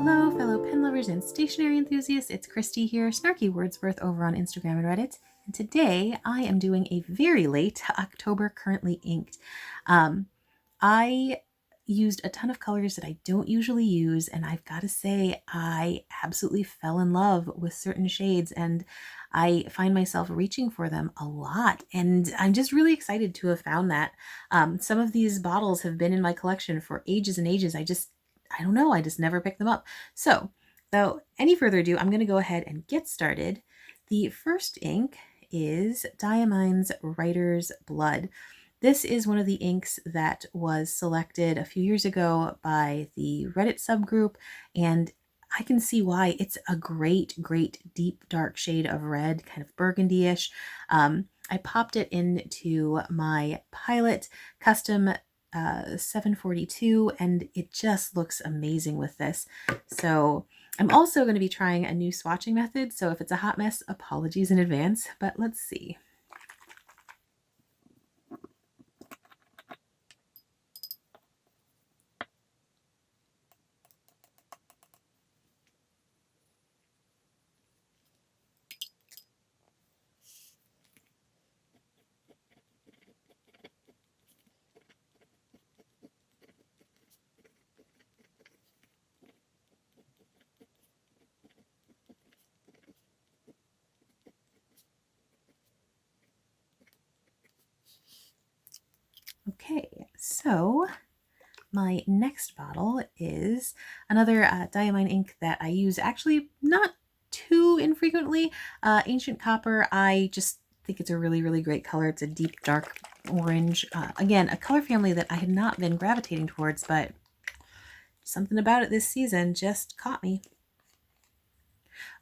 Hello, fellow pen lovers and stationery enthusiasts. It's Christy here, Snarky Wordsworth over on Instagram and Reddit. And today I am doing a very late October currently inked. I used a ton of colors that I don't usually use, and I've got to say I absolutely fell in love with certain shades, and I find myself reaching for them a lot, and I'm just really excited to have found that. Some of these bottles have been in my collection for ages and ages. I don't know, I just never picked them up. So without any further ado, I'm going to go ahead and get started. The first ink is Diamine's Writer's Blood. This is one of the inks that was selected a few years ago by the Reddit subgroup, and I can see why. It's a great, great deep dark shade of red, kind of burgundy-ish. I popped it into my Pilot Custom 742, and it just looks amazing with this. So I'm also going to be trying a new swatching method, so if it's a hot mess, apologies in advance, but let's see. Okay, so my next bottle is another Diamine ink that I use actually not too infrequently. Ancient Copper. I just think it's a really, really great color. It's a deep dark orange. Again, a color family that I had not been gravitating towards, but something about it this season just caught me.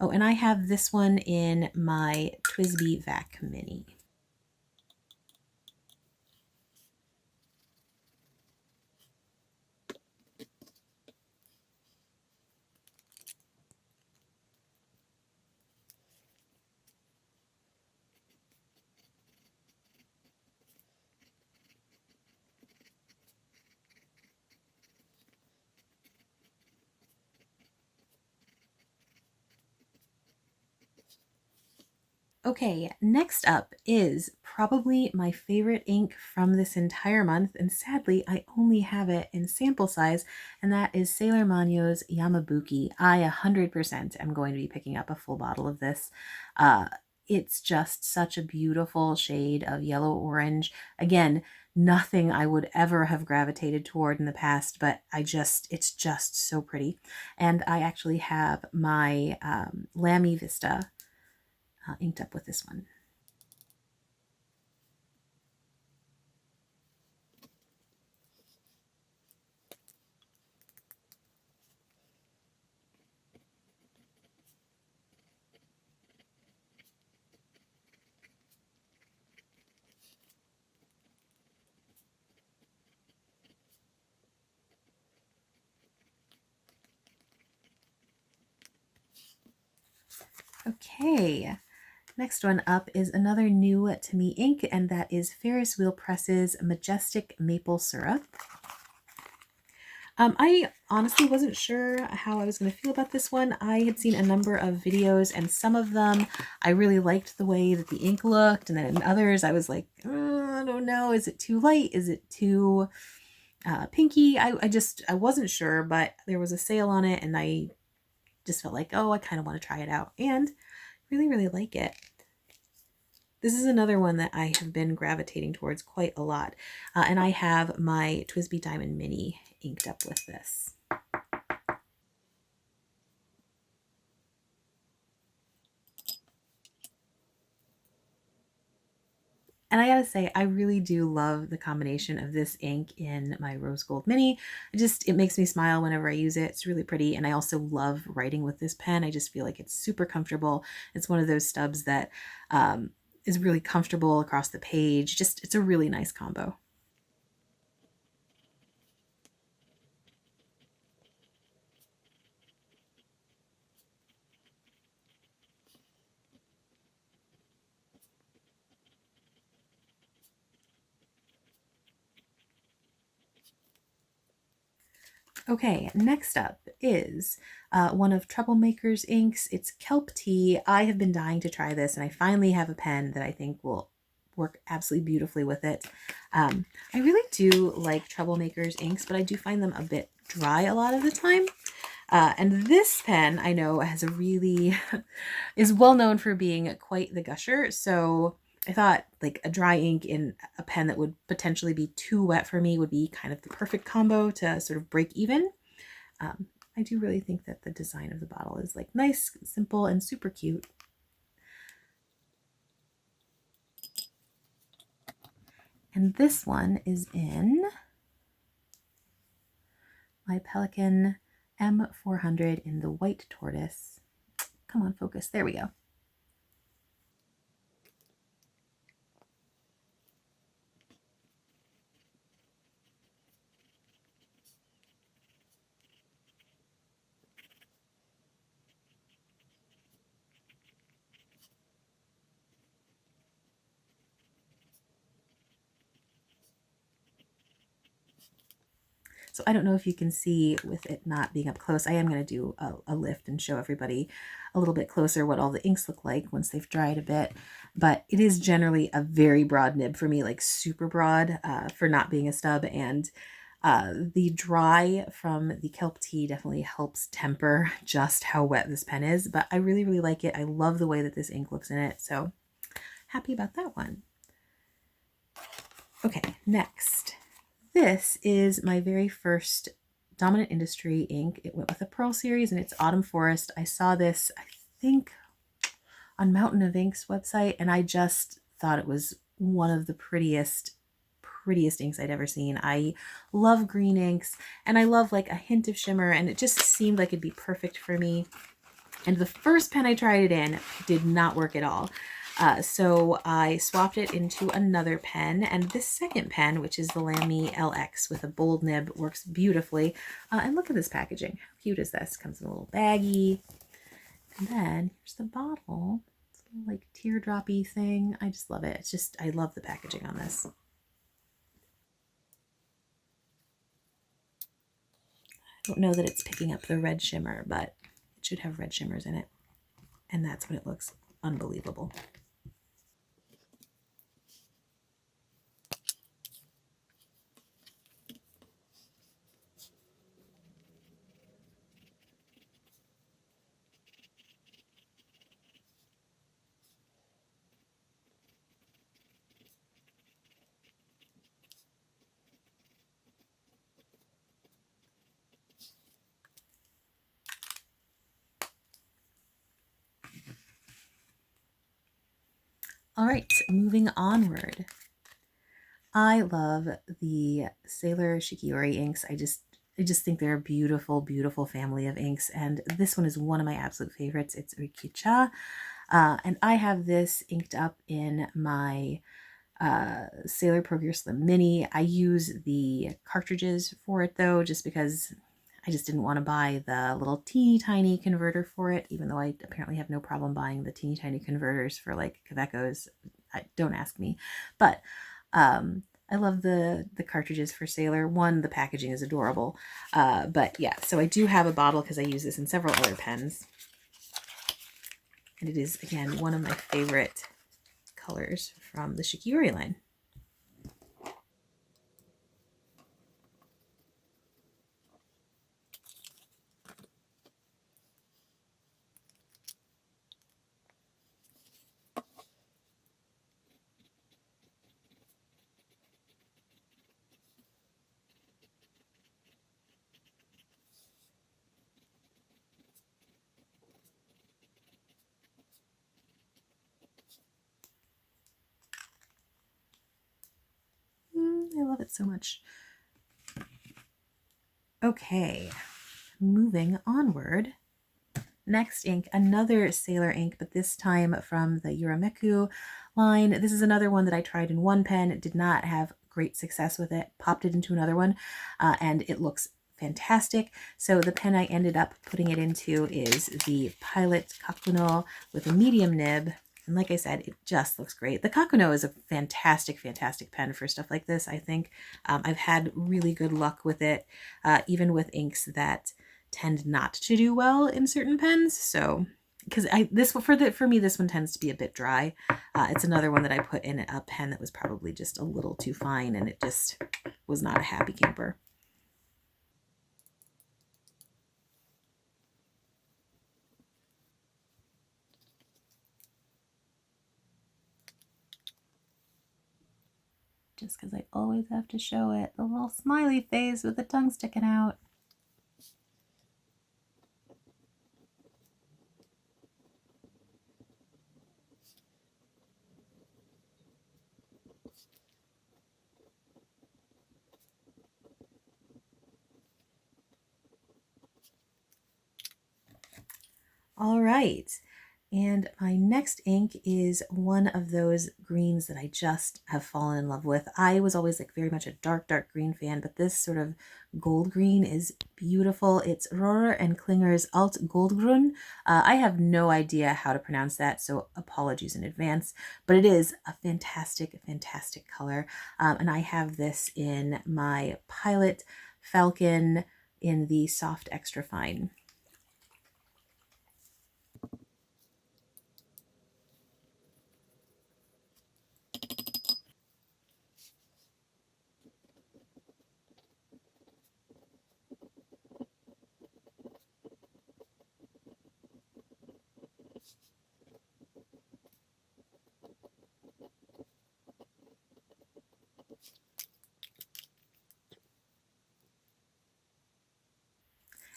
Oh, and I have this one in my TWSBI Vac Mini. Okay, next up is probably my favorite ink from this entire month, and sadly I only have it in sample size, and that is Sailor Manyo's Yamabuki. I 100% am going to be picking up a full bottle of this. It's just such a beautiful shade of yellow-orange. Again, nothing I would ever have gravitated toward in the past, but it's just so pretty. And I actually have my Lamy Vista inked up with this one. Okay, next one up is another new to me ink, and that is Ferris Wheel Press's Majestic Maple Syrup. I honestly wasn't sure how I was going to feel about this one. I had seen a number of videos, and some of them I really liked the way that the ink looked, and then in others I was like, I don't know, is it too light? Is it too pinky? I wasn't sure, but there was a sale on it, and I just felt like, oh, I kind of want to try it out, and really, really like it. This is another one that I have been gravitating towards quite a lot, and I have my TWSBI Diamond Mini inked up with this. And I gotta say, I really do love the combination of this ink in my Rose Gold Mini. It makes me smile whenever I use it. It's really pretty, and I also love writing with this pen. I just feel like it's super comfortable. It's one of those stubs that is really comfortable across the page. It's a really nice combo. Okay, next up is one of Troublemaker's inks. It's Kelp Tea. I have been dying to try this, and I finally have a pen that I think will work absolutely beautifully with it. I really do like Troublemaker's inks, but I do find them a bit dry a lot of the time. And this pen, I know, has a really is well known for being quite the gusher. So I thought like a dry ink in a pen that would potentially be too wet for me would be kind of the perfect combo to sort of break even. I do really think that the design of the bottle is like nice, simple, and super cute. And this one is in my Pelikan M400 in the white tortoise. Come on, focus. There we go. So I don't know if you can see with it not being up close. I am going to do a lift and show everybody a little bit closer what all the inks look like once they've dried a bit. But it is generally a very broad nib for me, like super broad for not being a stub. And the dry from the Kelp Tea definitely helps temper just how wet this pen is. But I really, really like it. I love the way that this ink looks in it. So happy about that one. Okay, next. This is my very first Dominant Industry ink. It went with the Pearl series and it's Autumn Forest. I saw this, I think, on Mountain of Ink's website, and I just thought it was one of the prettiest inks I'd ever seen. I love green inks and I love like a hint of shimmer, and it just seemed like it'd be perfect for me. And the first pen I tried it in did not work at all. So I swapped it into another pen, and this second pen, which is the Lamy LX with a bold nib, works beautifully. And look at this packaging. How cute is this? Comes in a little baggie. And then here's the bottle. It's a little like teardroppy thing. I just love it. It's just, I love the packaging on this. I don't know that it's picking up the red shimmer, but it should have red shimmers in it. And that's when it looks unbelievable. All right, moving onward. I love the Sailor Shikiori inks. I just think they're a beautiful, beautiful family of inks, and this one is one of my absolute favorites. It's Rikyucha, and I have this inked up in my Sailor Pro Gear Slim Mini. I use the cartridges for it though, just because I just didn't want to buy the little teeny tiny converter for it, even though I apparently have no problem buying the teeny tiny converters for like Kavekos. Don't ask me. But I love the cartridges for Sailor. One, the packaging is adorable. But yeah, so I do have a bottle because I use this in several other pens. And it is, again, one of my favorite colors from the Shikiori line. I love it so much. Okay, moving onward. Next ink, another Sailor ink, but this time from the Yurameku line. This is another one that I tried in one pen. It did not have great success with it. Popped it into another one, and it looks fantastic. So the pen I ended up putting it into is the Pilot Kakuno with a medium nib. And like I said, it just looks great. The Kakuno is a fantastic, fantastic pen for stuff like this, I think. I've had really good luck with it, even with inks that tend not to do well in certain pens. So, because for me, this one tends to be a bit dry. It's another one that I put in a pen that was probably just a little too fine, and it just was not a happy camper. Just because I always have to show it. The little smiley face with the tongue sticking out. All right. And my next ink is one of those greens that I just have fallen in love with. I was always like very much a dark, dark green fan, but this sort of gold green is beautiful. It's Rohrer and Klingner's Alt-Goldgrun. I have no idea how to pronounce that, so apologies in advance, but it is a fantastic, fantastic color. And I have this in my Pilot Falcon in the soft extra fine.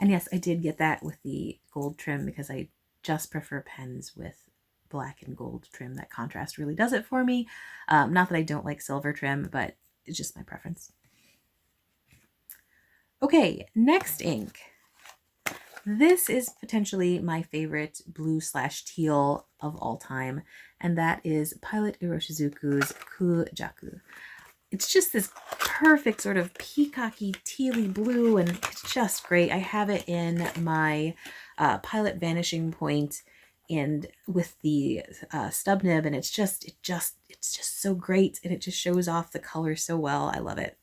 And yes, I did get that with the gold trim because I just prefer pens with black and gold trim. That contrast really does it for me. Not that I don't like silver trim, but it's just my preference. Okay, next ink. This is potentially my favorite blue/teal of all time, and that is Pilot Iroshizuku's Ku-Jaku. It's just this perfect sort of peacocky tealy blue, and it's just great. I have it in my Pilot Vanishing Point and with the stub nib, and it's just so great, and it just shows off the color so well. I love it.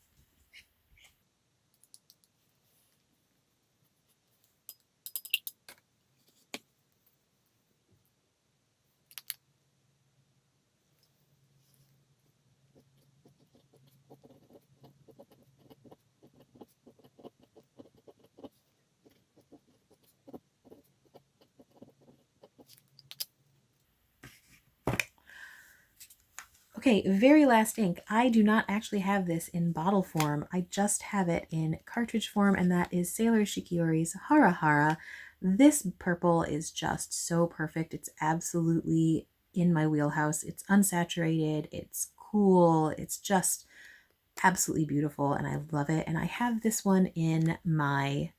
Okay, very last ink. I do not actually have this in bottle form. I just have it in cartridge form, and that is Sailor Shikiori's Harahara. This purple is just so perfect. It's absolutely in my wheelhouse. It's unsaturated, it's cool, it's just absolutely beautiful, and I love it. And I have this one in my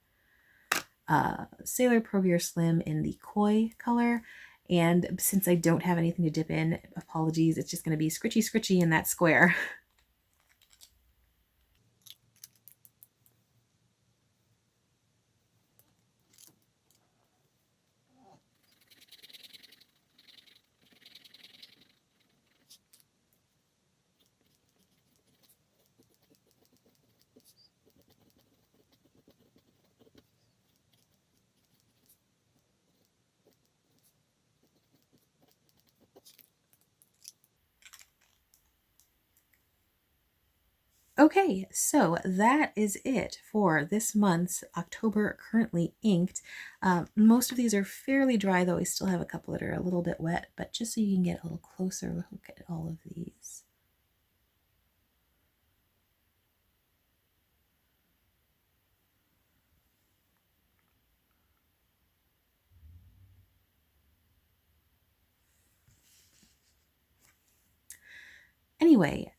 Sailor Pro Gear Slim in the Koi color. And since I don't have anything to dip in, apologies, it's just going to be scritchy scritchy in that square. Okay, so that is it for this month's October Currently Inked. Most of these are fairly dry, though I still have a couple that are a little bit wet, but just so you can get a little closer look at all of these. Anyway,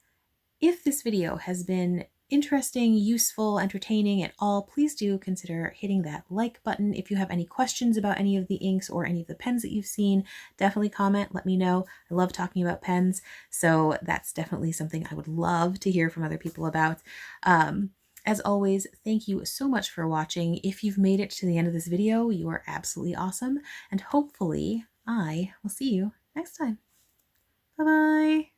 if this video has been interesting, useful, entertaining at all, please do consider hitting that like button. If you have any questions about any of the inks or any of the pens that you've seen, definitely comment, let me know. I love talking about pens, so that's definitely something I would love to hear from other people about. As always, thank you so much for watching. If you've made it to the end of this video, you are absolutely awesome, and hopefully I will see you next time. Bye-bye.